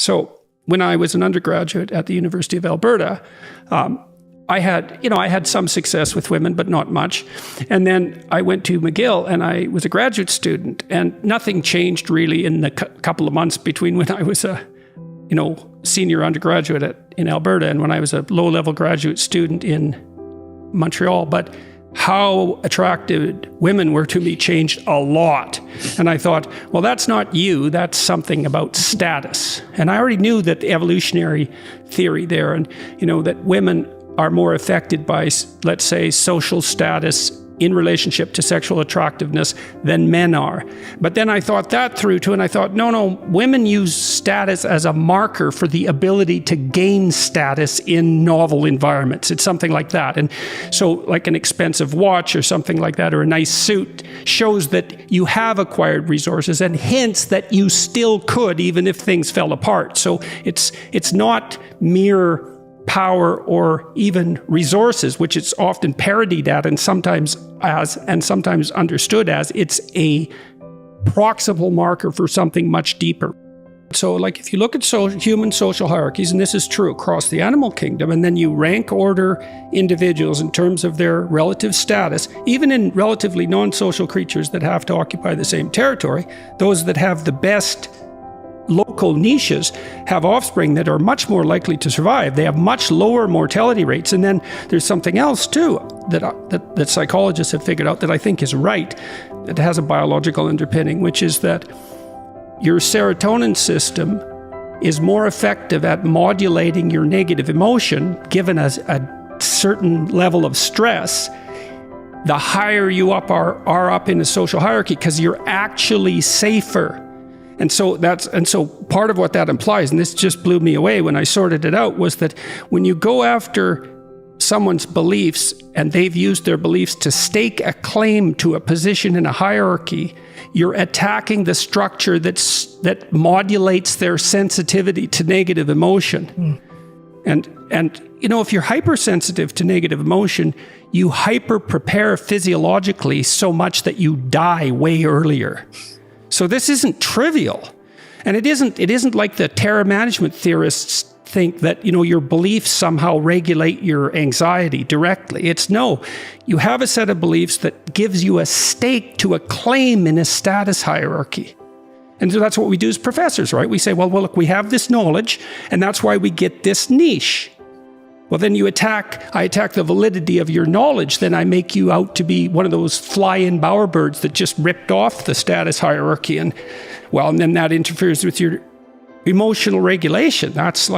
So when I was an undergraduate at the University of Alberta, I had some success with women, but not much. And then I went to McGill and I was a graduate student, and nothing changed really in the couple of months between when I was a, senior undergraduate in Alberta and when I was a low-level graduate student in Montreal. But how attracted women were to me changed a lot. And I thought, well, that's not you, that's something about status. And I already knew that the evolutionary theory there, and that women are more affected by, let's say, social status in relationship to sexual attractiveness than men are. But then I thought that through too, and I thought, no, women use status as a marker for the ability to gain status in novel environments. It's something like that. And so like an expensive watch or something like that, or a nice suit, shows that you have acquired resources and hints that you still could, even if things fell apart. So it's not mere power or even resources, which it's often parodied at and sometimes understood as. It's a proximal marker for something much deeper. So like if you look at human social hierarchies, and this is true across the animal kingdom, and then you rank order individuals in terms of their relative status, even in relatively non-social creatures that have to occupy the same territory, those that have the best local niches have offspring that are much more likely to survive. They have much lower mortality rates. And then there's something else too that psychologists have figured out that I think is right, that has a biological underpinning, which is that your serotonin system is more effective at modulating your negative emotion given a certain level of stress the higher you are up in the social hierarchy, because you're actually safer. And so part of what that implies, and this just blew me away when I sorted it out, was that when you go after someone's beliefs and they've used their beliefs to stake a claim to a position in a hierarchy, you're attacking the structure that modulates their sensitivity to negative emotion. And if you're hypersensitive to negative emotion, you hyper prepare physiologically so much that you die way earlier. So this isn't trivial. And it isn't like the terror management theorists think that, your beliefs somehow regulate your anxiety directly. It's no, you have a set of beliefs that gives you a stake to a claim in a status hierarchy. And so that's what we do as professors, right? We say, well, look, we have this knowledge, and that's why we get this niche. Well, then I attack the validity of your knowledge, then I make you out to be one of those fly-in bowerbirds that just ripped off the status hierarchy. And then that interferes with your emotional regulation. That's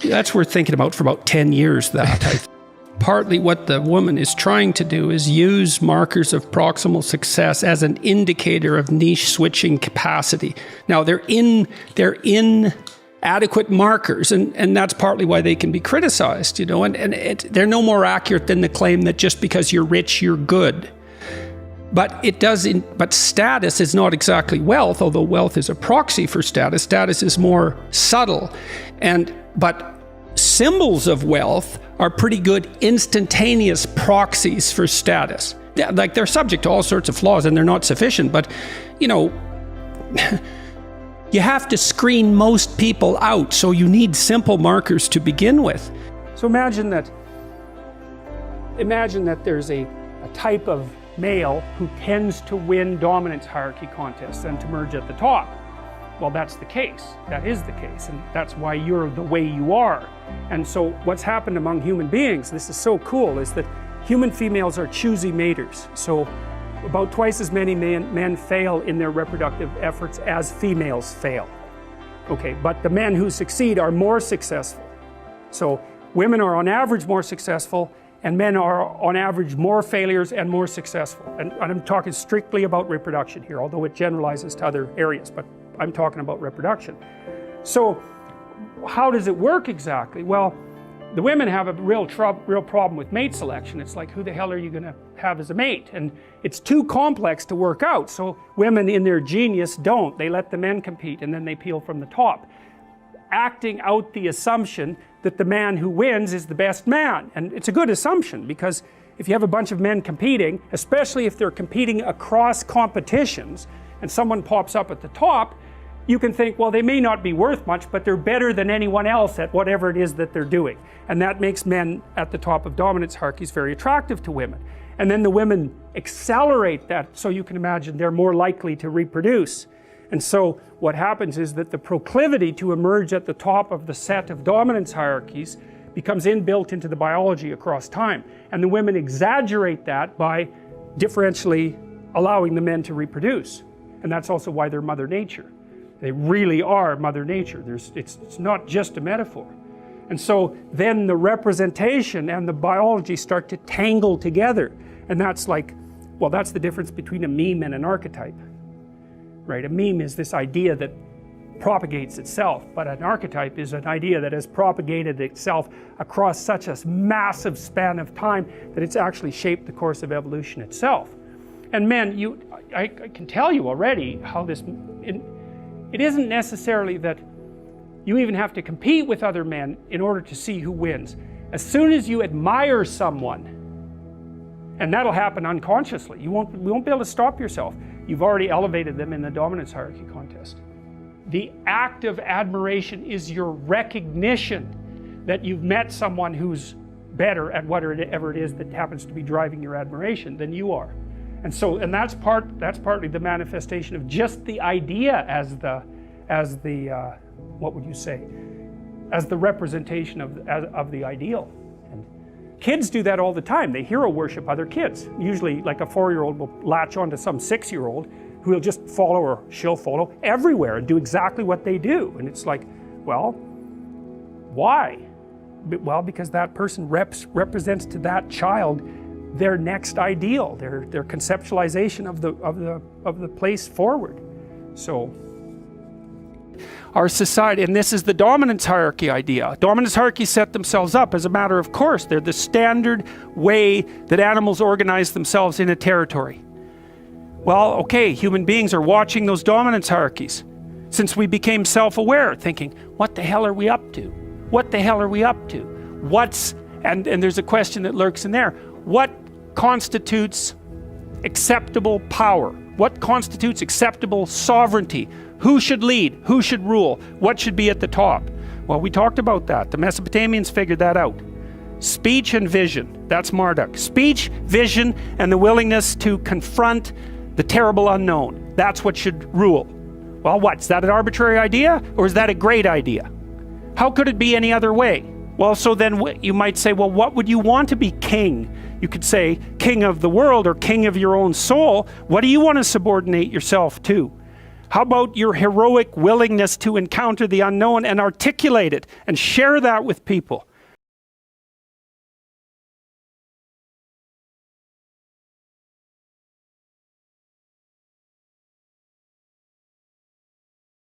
that's worth thinking about for about 10 years, that. Partly what the woman is trying to do is use markers of proximal success as an indicator of niche switching capacity. Now, they're inadequate markers, and that's partly why they can be criticized, they're no more accurate than the claim that just because you're rich, you're good. But status is not exactly wealth, although wealth is a proxy for status. Status is more subtle. But symbols of wealth are pretty good instantaneous proxies for status. They're subject to all sorts of flaws and they're not sufficient, but you have to screen most people out, so you need simple markers to begin with. So imagine that there's a type of male who tends to win dominance hierarchy contests and to merge at the top. Well, that's the case. That is the case, and that's why you're the way you are. And so what's happened among human beings, this is so cool, is that human females are choosy maters. So about twice as many men fail in their reproductive efforts as females fail. Okay, but the men who succeed are more successful. So women are on average more successful, and men are on average more failures and more successful. And I'm talking strictly about reproduction here, although it generalizes to other areas, but I'm talking about reproduction. So how does it work exactly? Well, the women have a real problem with mate selection. It's like, who the hell are you going to have as a mate? And it's too complex to work out. So women in their genius don't. They let the men compete and then they peel from the top, acting out the assumption that the man who wins is the best man. And it's a good assumption, because if you have a bunch of men competing, especially if they're competing across competitions, and someone pops up at the top, you can think, well, they may not be worth much, but they're better than anyone else at whatever it is that they're doing. And that makes men at the top of dominance hierarchies very attractive to women. And then the women accelerate that, so you can imagine they're more likely to reproduce. And so what happens is that the proclivity to emerge at the top of the set of dominance hierarchies becomes inbuilt into the biology across time. And the women exaggerate that by differentially allowing the men to reproduce. And that's also why they're Mother Nature. They really are Mother Nature. It's not just a metaphor. And so then the representation and the biology start to tangle together. And that's like, well, that's the difference between a meme and an archetype. Right? A meme is this idea that propagates itself, but an archetype is an idea that has propagated itself across such a massive span of time that it's actually shaped the course of evolution itself. And men, I can tell you already how this, it isn't necessarily that you even have to compete with other men in order to see who wins. As soon as you admire someone, and that'll happen unconsciously, you won't be able to stop yourself. You've already elevated them in the dominance hierarchy contest. The act of admiration is your recognition that you've met someone who's better at whatever it is that happens to be driving your admiration than you are. And that's partly the manifestation of just the idea as the what would you say, as the representation of the ideal. And kids do that all the time. They hero worship other kids. Usually, like a 4-year-old will latch onto some 6-year-old who will just follow, or she'll follow everywhere and do exactly what they do. And it's like, well, why? Well, because that person represents to that child their next ideal, their conceptualization of the place forward. So our society, and this is the dominance hierarchy idea. Dominance hierarchies set themselves up as a matter of course. They're the standard way that animals organize themselves in a territory. Well, okay, human beings are watching those dominance hierarchies since we became self-aware, thinking, what the hell are we up to? What the hell are we up to? And there's a question that lurks in there. What constitutes acceptable power? What constitutes acceptable sovereignty? Who should lead? Who should rule? What should be at the top? Well, we talked about that. The Mesopotamians figured that out. Speech and vision, that's Marduk. Speech, vision, and the willingness to confront the terrible unknown. That's what should rule. Well, is that an arbitrary idea, or is that a great idea? How could it be any other way? Well, so then you might say, well, what would you want to be king? You could say king of the world or king of your own soul. What do you want to subordinate yourself to? How about your heroic willingness to encounter the unknown and articulate it and share that with people?